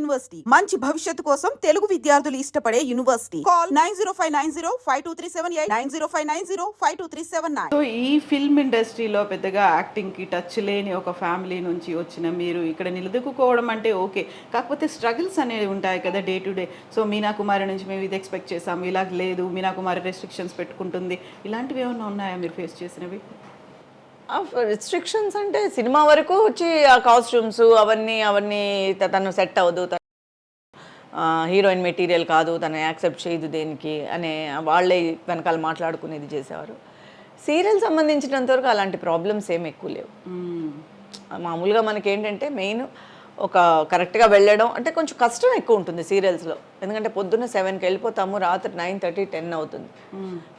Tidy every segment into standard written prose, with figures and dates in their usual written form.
University మంచి భవిష్యత్తు కోసం తెలుగు విద్యార్థులు ఇష్టపడే యూనివర్సిటీ. కాల్ 9059052378 9059052379. సో ఈ ఫిల్మ్ ఇండస్ట్రీలో పెద్దగా యాక్టింగ్కి టచ్ లేని ఒక ఫ్యామిలీ నుంచి వచ్చిన మీరు ఇక్కడ నిలదొక్కుకోవడం అంటే ఓకే, కాకపోతే స్ట్రగుల్స్ అనేవి ఉంటాయి కదా day to day. So Meena Kumari నుంచి మేము ఇది ఎక్స్పెక్ట్ చేసాము, ఇలా లేదు, మీనా కుమారి రెస్ట్రిక్షన్స్ పెట్టుకుంటుంది, ఇలాంటివి ఏమైనా ఉన్నాయా మీరు ఫేస్ చేసినవి? రిస్ట్రిక్షన్స్ అంటే సినిమా వరకు వచ్చి ఆ కాస్ట్యూమ్స్ అవన్నీ తను సెట్ అవ్వదు, హీరోయిన్ మెటీరియల్ కాదు, తను యాక్సెప్ట్ చేయదు దేనికి అనే వాళ్ళే వెనకాల మాట్లాడుకునేది చేసేవారు. సీరియల్ సంబంధించినంతవరకు అలాంటి ప్రాబ్లమ్స్ ఏమి ఎక్కువ లేవు. మామూలుగా మనకి ఏంటంటే మెయిన్ ఒక కరెక్ట్గా వెళ్ళడం అంటే కొంచెం కష్టం ఎక్కువ ఉంటుంది సీరియల్స్లో. ఎందుకంటే పొద్దున్న 7కి వెళ్ళిపోతాము, రాత్రి 9:30 10 అవుతుంది.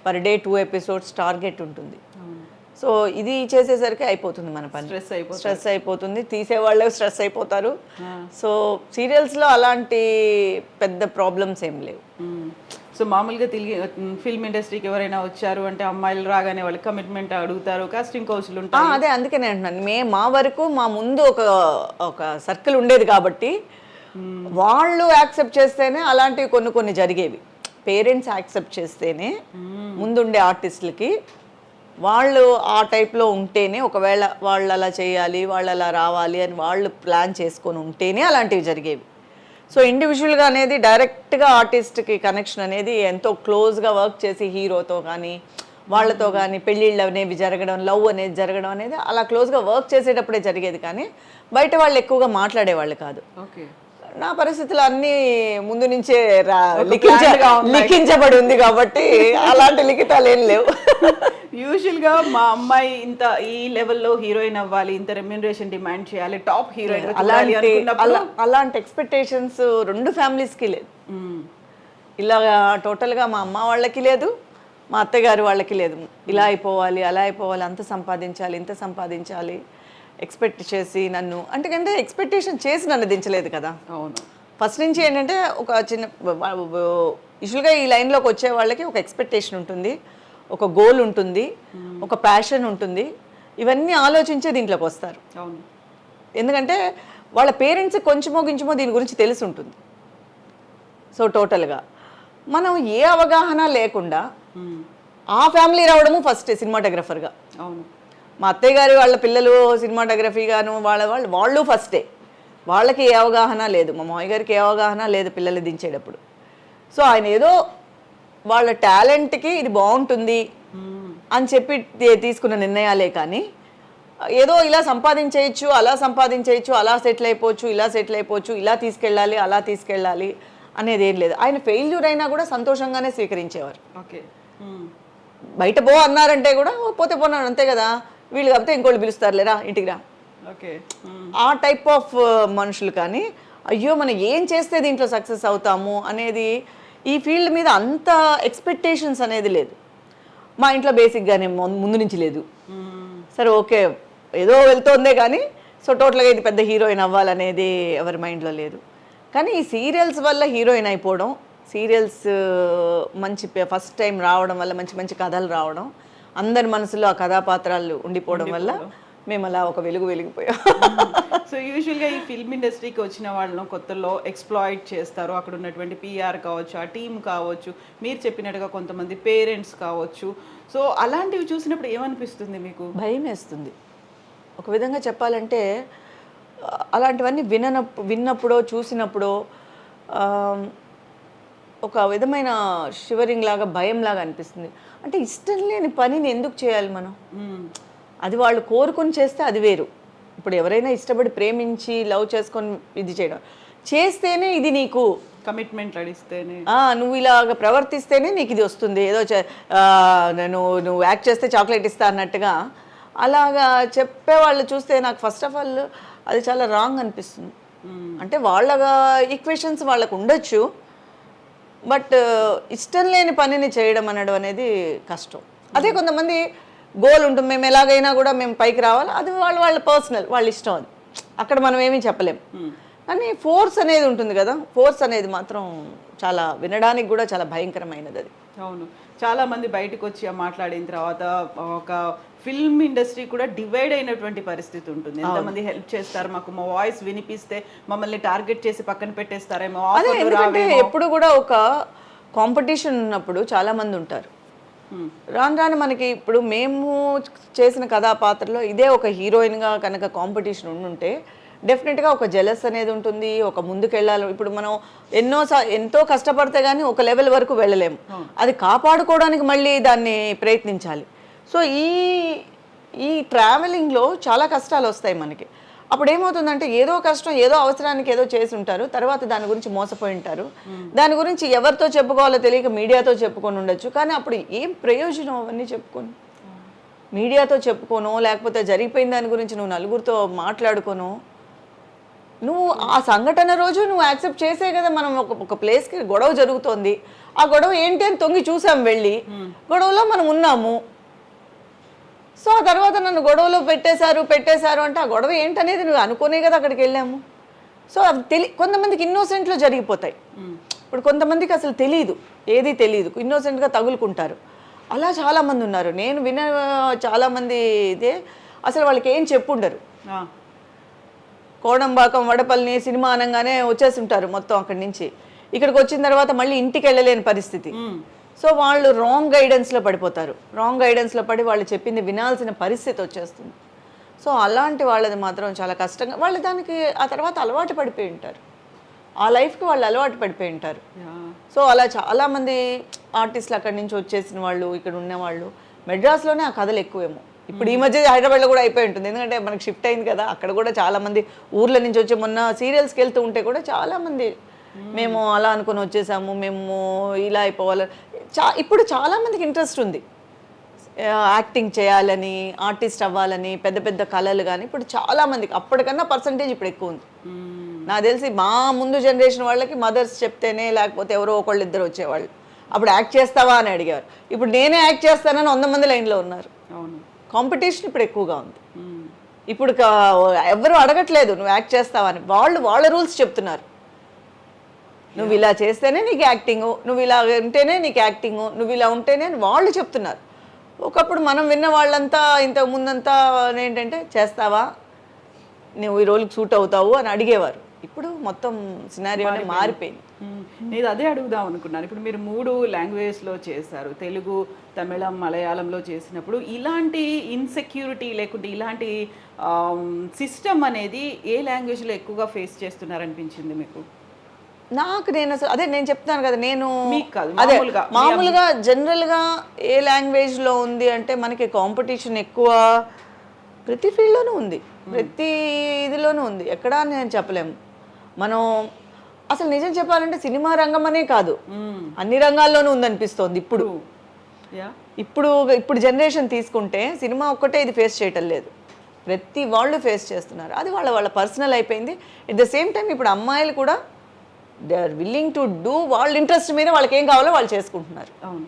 పర్ డే 2 ఎపిసోడ్స్ టార్గెట్ ఉంటుంది. సో ఇది చేసేసరికి అయిపోతుంది మన పని, స్ట్రెస్ అయిపోతుంది, తీసేవాళ్ళే స్ట్రెస్ అయిపోతారు. సో సీరియల్స్లో అలాంటి పెద్ద ప్రాబ్లమ్స్ ఏం లేవు. సో మామూలుగా ఫిల్మ్ ఇండస్ట్రీకి ఎవరైనా వచ్చారు అంటే అమ్మాయిలు రాగానే వాళ్ళు కమిట్మెంట్ అడుగుతారు, కాస్టింగ్ కౌన్సిల్ ఉంటారు. అదే అందుకనే అంటున్నాను, మా వరకు మా ముందు ఒక సర్కిల్ ఉండేది కాబట్టి వాళ్ళు యాక్సెప్ట్ చేస్తేనే అలాంటివి కొన్ని జరిగేవి. పేరెంట్స్ యాక్సెప్ట్ చేస్తేనే ముందుండే ఆర్టిస్టులకి వాళ్ళు ఆ టైప్లో ఉంటేనే, ఒకవేళ వాళ్ళు అలా చేయాలి, వాళ్ళు అలా రావాలి అని వాళ్ళు ప్లాన్ చేసుకొని ఉంటేనే అలాంటివి జరిగేవి. సో ఇండివిజువల్గా అనేది డైరెక్ట్గా ఆర్టిస్ట్కి కనెక్షన్ అనేది ఎంతో క్లోజ్గా వర్క్ చేసి హీరోతో కానీ వాళ్ళతో కానీ పెళ్ళిళ్ళు అనేవి జరగడం, లవ్ అనేది జరగడం అనేది అలా క్లోజ్గా వర్క్ చేసేటప్పుడే జరిగేది. కానీ బయట వాళ్ళు ఎక్కువగా మాట్లాడేవాళ్ళు కాదు. ఓకే, నా పరిస్థితులు అన్నీ ముందు నుంచే లిఖించబడి ఉంది కాబట్టి అలాంటి లిఖితాలు ఏం లేవు. యూజువల్గా మా అమ్మాయి ఇంత ఈ లెవెల్లో హీరోయిన్ అవ్వాలి, ఇంత రెమ్యూనరేషన్ డిమాండ్ చేయాలి, టాప్ హీరోయిన్, అలాంటి ఎక్స్పెక్టేషన్స్ రెండు ఫ్యామిలీస్కి లేదు. ఇలా టోటల్గా మా అమ్మ వాళ్ళకి లేదు, మా అత్తగారు వాళ్ళకి లేదు. ఇలా అయిపోవాలి, అలా అయిపోవాలి, అంత సంపాదించాలి, ఇంత సంపాదించాలి ఎక్స్పెక్ట్ చేసి నన్ను అంటే ఎక్స్పెక్టేషన్ చేసి నన్ను దించలేదు కదా. అవును, ఫస్ట్ నుంచి ఏంటంటే ఒక చిన్న యూజువల్గా ఈ లైన్లోకి వచ్చే వాళ్ళకి ఒక ఎక్స్పెక్టేషన్ ఉంటుంది, ఒక గోల్ ఉంటుంది, ఒక ప్యాషన్ ఉంటుంది. ఇవన్నీ ఆలోచించే దీంట్లోకి వస్తారు. అవును, ఎందుకంటే వాళ్ళ పేరెంట్స్ కొంచెమో దీని గురించి తెలిసి ఉంటుంది. సో టోటల్గా మనం ఏ అవగాహన లేకుండా ఆ ఫ్యామిలీ రావడము ఫస్ట్ సినిమాటోగ్రఫర్గా. అవును, మా అత్తయ్య గారి వాళ్ళ పిల్లలు సినిమాటోగ్రఫీగాను వాళ్ళు ఫస్టే, వాళ్ళకి ఏ అవగాహన లేదు, మా మామయ్య గారికి ఏ అవగాహన లేదు పిల్లలు దించేటప్పుడు. సో ఆయన ఏదో వాళ్ళ టాలెంట్కి ఇది బాగుంటుంది అని చెప్పి తీసుకున్న నిర్ణయాలే కానీ ఏదో ఇలా సంపాదించేయచ్చు, అలా సంపాదించేయచ్చు, అలా సెటిల్ అయిపోవచ్చు, ఇలా సెటిల్ అయిపోవచ్చు, ఇలా తీసుకెళ్ళాలి, అలా తీసుకెళ్ళాలి అనేది ఏం లేదు. ఆయన ఫెయిల్యూర్ అయినా కూడా సంతోషంగానే స్వీకరించేవారు. ఓకే, బయట పో అన్నారంటే కూడా పోతే పోన్నాడు అంతే కదా, వీళ్ళు కాకపోతే ఇంకోళ్ళు పిలుస్తారులేరా ఇంటికి రా, ఓకే, ఆ టైప్ ఆఫ్ మనుషులు. కానీ అయ్యో మనం ఏం చేస్తే దీంట్లో సక్సెస్ అవుతాము అనేది ఈ ఫీల్డ్ మీద అంత ఎక్స్పెక్టేషన్స్ అనేది లేదు. మా ఇంట్లో బేసిక్గానే ముందు నుంచి లేదు. సరే ఓకే ఏదో వెళ్తోందే కానీ సో టోటల్గా ఇది పెద్ద హీరోయిన్ అవ్వాలనేది ఎవరి మైండ్లో లేదు. కానీ ఈ సీరియల్స్ వల్ల హీరోయిన్ అయిపోవడం, సీరియల్స్ మంచి ఫస్ట్ టైం రావడం వల్ల మంచి కథలు రావడం, అందరి మనసులో ఆ కథాపాత్రాలు ఉండిపోవడం వల్ల మేము అలా ఒక వెలిగిపోయాం. సో యూజువల్గా ఈ ఫిల్మ్ ఇండస్ట్రీకి వచ్చిన వాళ్ళను కొత్తలో ఎక్స్ప్లాయిట్ చేస్తారు. అక్కడ ఉన్నటువంటి పిఆర్ కావచ్చు, ఆ టీం కావచ్చు, మీరు చెప్పినట్టుగా కొంతమంది పేరెంట్స్ కావచ్చు. సో అలాంటివి చూసినప్పుడు ఏమనిపిస్తుంది మీకు? భయం వేస్తుంది. ఒక విధంగా చెప్పాలంటే అలాంటివన్నీ విన్నప్పుడో చూసినప్పుడో ఒక విధమైన షివరింగ్ లాగా, భయం లాగా అనిపిస్తుంది. అంటే ఇష్టం లేని పనిని ఎందుకు చేయాలి మనం? అది వాళ్ళు కోరుకొని చేస్తే అది వేరు. ఇప్పుడు ఎవరైనా ఇష్టపడి ప్రేమించి లవ్ చేసుకొని ఇది చేయడం చేస్తేనే ఇది నీకు కమిట్మెంట్ అడిస్తేనే, నువ్వు ఇలాగ ప్రవర్తిస్తేనే నీకు ఇది వస్తుంది, ఏదో నువ్వు యాక్ట్ చేస్తే చాక్లెట్ ఇస్తా అన్నట్టుగా అలాగా చెప్పేవాళ్ళు చూస్తే నాకు ఫస్ట్ ఆఫ్ ఆల్ అది చాలా రాంగ్ అనిపిస్తుంది. అంటే వాళ్ళ ఈక్వేషన్స్ వాళ్ళకు ఉండొచ్చు, బట్ ఇష్టం లేని పనిని చేయడం అనడం అనేది కష్టం. అదే కొంతమంది గోల్ ఉంటుంది, మేము ఎలాగైనా కూడా మేము పైకి రావాలి, అది వాళ్ళ పర్సనల్, వాళ్ళ ఇష్టం. అది అక్కడ మనం ఏమీ చెప్పలేం. కానీ ఫోర్స్ అనేది ఉంటుంది కదా, ఫోర్స్ అనేది మాత్రం చాలా వినడానికి కూడా చాలా భయంకరమైనది అది. అవును, చాలా మంది బయటకు వచ్చి మాట్లాడిన తర్వాత ఒక ఫిల్మ్ ఇండస్ట్రీ కూడా డివైడ్ అయినటువంటి పరిస్థితి ఉంటుంది. ఎంతమంది హెల్ప్ చేస్తారు, మాకు మా వాయిస్ వినిపిస్తే మమ్మల్ని టార్గెట్ చేసి పక్కన పెట్టేస్తారేమో, అదే ఆఫర్లు ఎందుకంటే రావేమో. ఎప్పుడు కూడా ఒక కాంపిటీషన్ ఉన్నప్పుడు చాలా మంది ఉంటారు. రాను రాను మనకి ఇప్పుడు మేము చేసిన కథాపాత్రలో ఇదే ఒక హీరోయిన్గా కనుక కాంపిటీషన్ ఉండుంటే డెఫినెట్గా ఒక జెలస్ అనేది ఉంటుంది, ఒక ముందుకెళ్ళాలి. ఇప్పుడు మనం ఎంతో కష్టపడితే కానీ ఒక లెవెల్ వరకు వెళ్ళలేము, అది కాపాడుకోవడానికి మళ్ళీ దాన్ని ప్రయత్నించాలి. సో ఈ ట్రావెలింగ్లో చాలా కష్టాలు వస్తాయి మనకి. అప్పుడు ఏమవుతుందంటే ఏదో కష్టం ఏదో అవసరానికి ఏదో చేసి ఉంటారు, తర్వాత దాని గురించి మోసపోయి ఉంటారు, దాని గురించి ఎవరితో చెప్పుకోవాలో తెలియక మీడియాతో చెప్పుకొని ఉండొచ్చు. కానీ అప్పుడు ఏం ప్రయోజనం అవన్నీ చెప్పుకొని? మీడియాతో చెప్పుకోను, లేకపోతే జరిగిపోయిన దాని గురించి నువ్వు నలుగురితో మాట్లాడుకోను. నువ్వు ఆ సంఘటన రోజు నువ్వు యాక్సెప్ట్ చేసే కదా. మనం ఒక ప్లేస్కి గొడవ జరుగుతోంది, ఆ గొడవ ఏంటి అని తొంగి చూసాం, వెళ్ళి గొడవలో మనం ఉన్నాము. సో ఆ తర్వాత నన్ను గొడవలో పెట్టేశారు అంటే ఆ గొడవ ఏంటనేది నువ్వు అనుకునే కదా అక్కడికి వెళ్ళాము. సో అవి కొంతమందికి ఇన్నోసెంట్లో జరిగిపోతాయి. ఇప్పుడు కొంతమందికి అసలు తెలియదు, ఏది తెలియదు, ఇన్నోసెంట్గా తగులుకుంటారు. అలా చాలామంది ఉన్నారు. నేను విన్న చాలామంది ఇదే అసలు వాళ్ళకి ఏం చెప్పుండరు. కోడంబాకం వడపల్లిని సినిమా అనగానే వచ్చేసి ఉంటారు మొత్తం అక్కడి నుంచి. ఇక్కడికి వచ్చిన తర్వాత మళ్ళీ ఇంటికి వెళ్ళలేని పరిస్థితి. సో వాళ్ళు రాంగ్ గైడెన్స్లో పడిపోతారు. రాంగ్ గైడెన్స్లో పడి వాళ్ళు చెప్పింది వినాల్సిన పరిస్థితి వచ్చేస్తుంది. సో అలాంటి వాళ్ళది మాత్రం చాలా కష్టంగా, వాళ్ళు దానికి ఆ తర్వాత అలవాటు పడిపోయి ఉంటారు, ఆ లైఫ్కి వాళ్ళు అలవాటు పడిపోయి ఉంటారు. సో అలా చాలామంది ఆర్టిస్టులు అక్కడి నుంచి వచ్చేసిన వాళ్ళు, ఇక్కడ ఉన్నవాళ్ళు మెడ్రాస్లోనే ఆ కథలు ఎక్కువేమో. ఇప్పుడు ఈ మధ్య హైదరాబాద్లో కూడా అయిపోయి ఉంటుంది, ఎందుకంటే మనకి షిఫ్ట్ అయింది కదా. అక్కడ కూడా చాలామంది ఊర్ల నుంచి వచ్చి మొన్న సీరియల్స్కి వెళ్తూ ఉంటే కూడా చాలామంది మేము అలా అనుకుని వచ్చేసాము, మేము ఇలా అయిపోవాలి. ఇప్పుడు చాలామందికి ఇంట్రెస్ట్ ఉంది యాక్టింగ్ చేయాలని, ఆర్టిస్ట్ అవ్వాలని, పెద్ద పెద్ద కళలు కానీ ఇప్పుడు చాలామందికి అప్పటికన్నా పర్సంటేజ్ ఇప్పుడు ఎక్కువ ఉంది. నాకు తెలిసి మా ముందు జనరేషన్ వాళ్ళకి మదర్స్ చెప్తేనే, లేకపోతే ఎవరో ఒకళ్ళు ఇద్దరు వచ్చేవాళ్ళు, అప్పుడు యాక్ట్ చేస్తావా అని అడిగేవారు. ఇప్పుడు నేనే యాక్ట్ చేస్తానని 100 మంది లైన్లో ఉన్నారు. అవును, కాంపిటీషన్ ఇప్పుడు ఎక్కువగా ఉంది. ఇప్పుడు ఎవరు అడగట్లేదు నువ్వు యాక్ట్ చేస్తావా అని, వాళ్ళ రూల్స్ చెప్తున్నారు. నువ్వు ఇలా చేస్తేనే నీకు యాక్టింగు, నువ్వు ఇలా ఉంటేనే నీకు యాక్టింగు, నువ్వు ఇలా ఉంటేనే వాళ్ళు చెప్తున్నారు. ఒకప్పుడు మనం విన్న వాళ్ళంతా ఇంతకు ముందంతా ఏంటంటే చేస్తావా, నువ్వు ఈ రోల్కి సూట్ అవుతావు అని అడిగేవారు. ఇప్పుడు మొత్తం సినారియోనే మారిపోయింది. నేను అదే అడుగుదాం అనుకున్నాను. ఇప్పుడు మీరు 3 లాంగ్వేజ్లో చేశారు, తెలుగు, తమిళం, మలయాళంలో చేసినప్పుడు ఇలాంటి ఇన్సెక్యూరిటీ లేకుంటే ఇలాంటి సిస్టమ్ అనేది ఏ లాంగ్వేజ్లో ఎక్కువగా ఫేస్ చేస్తున్నారనిపించింది మీకు? నేను అసలు అదే నేను చెప్తాను కదా, నేను మీకు కాదు, అదే మామూలుగా జనరల్గా ఏ లాంగ్వేజ్లో ఉంది అంటే మనకి కాంపిటీషన్ ఎక్కువ ప్రతి ఫీల్డ్లోనూ ఉంది, ప్రతి ఇదిలోనూ ఉంది, ఎక్కడా నేను చెప్పలేము. మనం అసలు నిజం చెప్పాలంటే సినిమా రంగం అనే కాదు, అన్ని రంగాల్లోనూ ఉందనిపిస్తోంది ఇప్పుడు. ఇప్పుడు జనరేషన్ తీసుకుంటే సినిమా ఒక్కటే ఇది ఫేస్ చేయటం లేదు, ప్రతి వాళ్ళు ఫేస్ చేస్తున్నారు. అది వాళ్ళ పర్సనల్ అయిపోయింది. ఎట్ ద సేమ్ టైం ఇప్పుడు అమ్మాయిలు కూడా they are willing to do వాళ్ళ ఇంట్రెస్ట్ మీద వాళ్ళకి ఏం కావాలో వాళ్ళు చేసుకుంటున్నారు. అవును,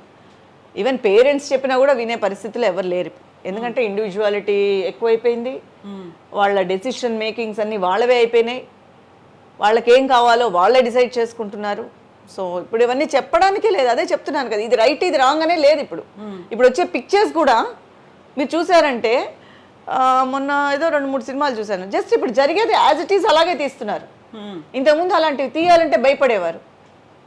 ఈవెన్ పేరెంట్స్ చెప్పినా కూడా వినే పరిస్థితులు ఎవరు లేరు, ఎందుకంటే ఇండివిజువాలిటీ ఎక్కువైపోయింది, వాళ్ళ డెసిషన్ మేకింగ్స్ అన్నీ వాళ్ళవే అయిపోయినాయి, వాళ్ళకి ఏం కావాలో వాళ్ళే డిసైడ్ చేసుకుంటున్నారు. సో ఇప్పుడు ఇవన్నీ చెప్పడానికే లేదు, అదే చెప్తున్నాను కదా, ఇది రైట్ ఇది రాంగ్ అనే లేదు. ఇప్పుడు వచ్చే పిక్చర్స్ కూడా మీరు చూసారంటే, మొన్న ఏదో 2-3 సినిమాలు చూశాను, జస్ట్ ఇప్పుడు జరిగేది యాజ్ ఇట్ ఈస్ అలాగే తీస్తున్నారు. ఇంతకుముందు అలాంటివి తీయాలంటే భయపడేవారు.